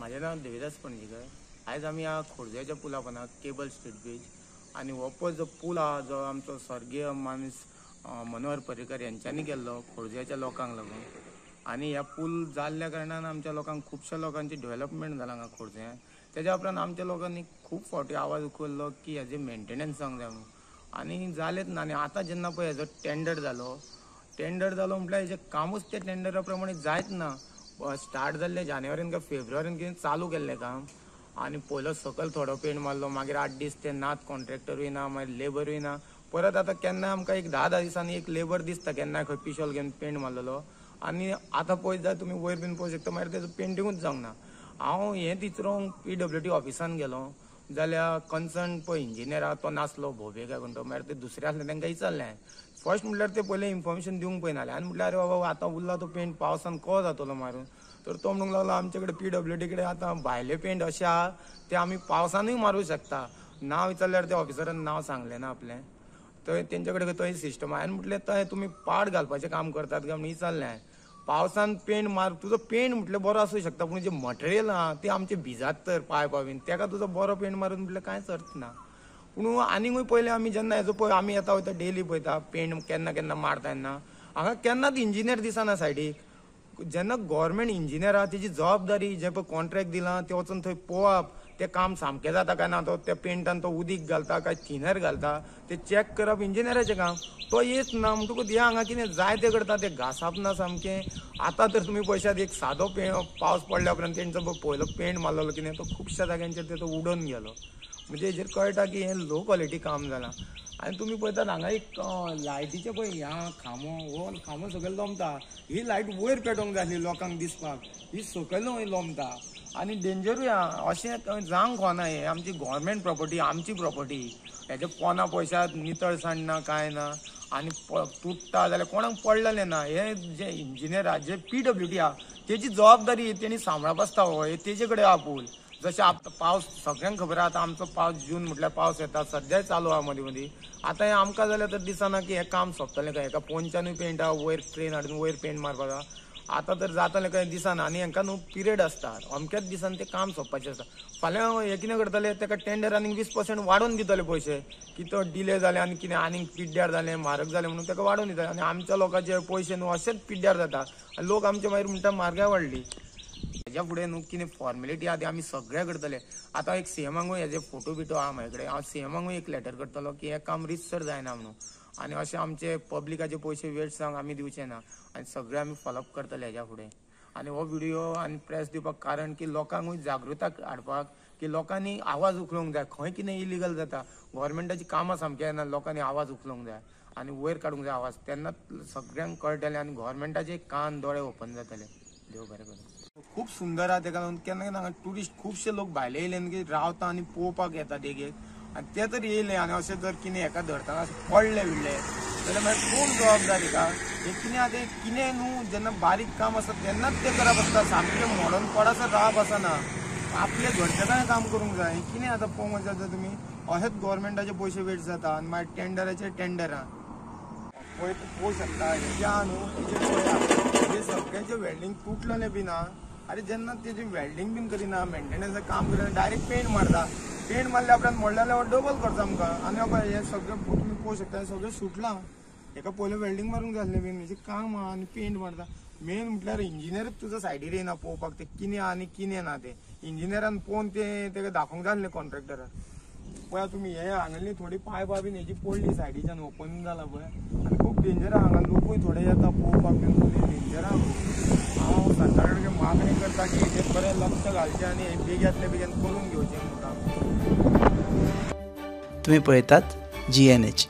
माझे नाव देविदास पणजीकर. आज आम्ही या खोर्जेच्या पुला पण केबल स्ट्रीट ब्रिज आणि हो जो पूल हा जो आमचो स्वर्गीय माणूस मनोहर पर्रीकर यांच्यानी केल्लो खोर्जेच्या लोकांक लागून. आणि ह्या पूल जाल्ल्या कारणान आमच्या लोकांक खुबश्या लोकांची डेव्हलपमेंट जाला हांगा खोर्जे. त्याच्या उपरांत आमच्या लोकांनी खूब फावटी आवाज उखल्लो की हेजे मेंटेनन्स जावंक जाय म्हणून. आणि जालेच ना. आणि आतां जेन्ना पळय हेजो टेंडर जालो म्हटल्यार हेजें कामूच त्या टेंडरा प्रमाणे जायत ना. स्टार्ट जाल्ले जानेवारीन काय फेब्रुवारीन कितें चालू केल्लें काम आणि पयलो सकयल थोडो पेंट मारलो, मागीर 8 दीस ते नात, कॉन्ट्रॅक्टरूय ना, मागीर लेबरूय ना. परत आतां केन्ना आमकां एक 10 दिसांनी एक लेबर दिसता केन्नाय खंय पिशॉल घेवन पेंट मारलेलो. आणि आतां पळयत जाल्यार तुमी वयर बीन पळोवंक शकता, मागीर तेजो पेंटिंगूच जावंक ना. हांव हें तिचरोंक PWD ऑफिसान गेलो जाल्यार कन्सर्न पळय इंजिनियर आहा तो नासलो, भोबे काय कोण तो. मागीर ते दुसरे आसले तांकां विचारलें. फर्स्ट म्हटल्यार ते पयलें इन्फॉर्मेशन दिवंक पळयनासले. आनी म्हटल्यार अरे बाबा आतां उरला तो पेंट पावसान को जातलो मारून. तर तो म्हणूंक लागलो आमचे कडेन PWD कडेन आतां भायले पेंट अशे आहा ते आमी पावसानूय मारूं शकता. नांव विचारल्यार त्या ऑफिसरान नांव सांगलें ना आपलें. थंय तेंचे कडेन थंय सिस्टम आहा. आनी म्हटलें थंय तुमी पाड घालपाचें काम करतात काय म्हणून विचारलें. पावसान पेंट मार, तुजो पेंट म्हटल्यार बरो आसूं शकता पूण जे मटेरियल आहा ते आमचे भिजात तर पायपा बीन, तेका तुजो बरो पेंट मारून म्हटल्यार कांयच अर्थ ना. पूण आनीकूय पयलें आमी जेन्ना हेजो पळय आमी येता वयता डेली पळयता पेंट केन्ना केन्ना मारता तेन्ना हांगा केन्नाच इंजिनियर दिसना सायडीक. जेन्ना गव्हर्मेंट इंजिनियर आहा तेजी जबाबदारी जे पळय कॉन्ट्रॅक्ट दिलां ते वचून थंय पळोवप तें काम सामकें जाता काय ना, तो त्या पेंटान तो उदीक घालता काय थिनर घालता तें चॅक करप इंजिनियराचें काम. तो येच ना म्हणटकूच हे हांगा कितें जाय तें करता तें घासाप ना सामकें. आतां तर तुमी पळयशात एक सादो पावस पडल्या उपरांत तेंचो पयलो पेंट मारलेलो कितें तो खुबश्या जाग्यांचेर तो उडोवन गेलो. म्हणजे हेजेर कळटा की हें लो क्वॉलिटी काम जालां. आनी तुमी पळयतात हांगा एक लायटीचे पळय ह्या खांबो, हो खांबो सकयल लोंबता. ही लायट वयर पेटोवंक जाय आसली लोकांक दिसपाक, ही सकयल लोंबता. आनी डेंजरूय आहा. अशें जावंक खोना. हें आमची गव्हर्मेंट प्रॉपर्टी, आमची प्रॉपर्टी. हेजे पोना पयशात नितळसाण ना कांय ना. आनी तुटता जाल्यार कोणाक पडलेलें ना. हे जे इंजिनियर आहा जे PWD आहा तेजी जबाबदारी तेणी सांबाळप आसता. हो तेजे कडेन आहा पूल. जशें आतां पावस सगळ्यांक खबर आहा आतां आमचो पावस जून म्हटल्यार पावस येता, सद्याय चालू आहा मदीं मदीं. आतां हें आमकां जाल्यार तर दिसना की हें काम सोंपतलें काय. हेका पोंदच्यानूय पेंट आहा, वयर ट्रेन हाडून वयर पेंट मारपाक आहा. आतां तर जातलें काय दिसना. आनी हांकां न्हू पिरियड आसता, अमक्याच दिसान तें काम सोंपपाचें आसता. फाल्यां हे कितें करतले तेका टेंडर आनीक 20% वाडोवन दितले पयशे की तो डिले जाले आनी कितें आनीक पिड्ड्यार जालें, म्हारग जालें म्हणून तेका वाडोवन दितले. आनी आमच्या लोकांचे पयशे न्हू अशेंच पिड्ड्यार जाता. आनी लोक आमचे मागीर म्हणटा म्हारगाय वाडली. हेज्या फुडें न्हू कितें फॉर्मेलिटी आहा ती आमी सगळे करतले. आतां एक CMाकूय हेजे फोटो बिटो आहा म्हाजे कडेन. हांव CMाकूय एक लेटर करतलो की हें काम रितसर जायना म्हणून. आनी अशें आमचे पब्लिकाचे पयशे वेस्ट जावंक आमी दिवचे ना. आनी सगळे आमी फॉलोअप करतले हेज्या फुडें. आनी हो व्हिडिओ आनी प्रेस दिवपाक कारण की लोकांकूय जागृताय हाडपाक की लोकांनी आवाज उखलोवंक जाय. खंय कितें इलिगल जाता, गव्हर्मेंटाची कामां सामकी येना, लोकांनी आवाज उखलोवंक जाय आनी वयर काडूंक जाय आवाज. तेन्नाच सगळ्यांक कळटलें आनी गव्हर्मेंटाचे कान दोळे ओपन जातले. देव बरें करूं. खूब सुंदर आहा. तेका लागून केन्ना केन्ना हांगा ट्युरिस्ट खुबशे लोक भायले येयले की रावता आनी पळोवपाक येता देगेक. आनी ते तर येयले आनी अशें जर कितें हेका धरतना अशें पडले बिडले जाल्यार मागीर कोण जबाबदारी का. हे कितें आहा तें कितें न्हू जेन्ना बारीक काम आसता तेन्नाच तें करप आसता. सामकें मोडून पडासर रावप आसना. आपलें घरचें काम करूंक जाय. कितें आतां पळोवंक वचत तुमी अशेंच गव्हर्मेंटाचे पयशे वेस्ट जाता आनी मागीर टेंडराचेर टेंडरां पळय पळोवंक शकता. हेजे आहा न्हू हेजे पळया हे सगळ्यांचे वेल्डिंग तुटलेलें बीन आहा. अरे जेन्ना तेजी वेल्डिंग बीन करिना, मेंटेनन्स काम करिना, डायरेक्ट पेंट मारता. पेंट मारल्या उपरांत मोडलेल्या डबल खर्च आमकां. आनी पळय हे सगळें तुमी पळोवंक शकता हें सगळें सुटलां. हेका पयलें वेल्डिंग मारूंक जाय आसलें बीन. हेजें काम आहा आनी पेंट मारता. मेन म्हटल्यार इंजिनियरूच तुजो सायडीर येना पळोवपाक तें कितें आहा आनी कितें ना तें. इंजिनियरान पळोवन तेका दाखोवंक जाय आसलें कॉन्ट्रॅक्टराक. पळय तुमी हे हांगाली थोडी पायपा बीन हेजी पडली सायडीच्यान ओपन जाला पळय. आनी खूब डेंजर आहा. हांगा लोकूय थोडे येता पळोवपाक बीन. डेंजर आहा. हांव सरकारा कडेन मागणी करता की हेजेर बरें लक्ष घालचें आनी हे बेग्यांतल्या बेगीन करून घेवचें म्हणटा. तुम्ही पळयतात GNH.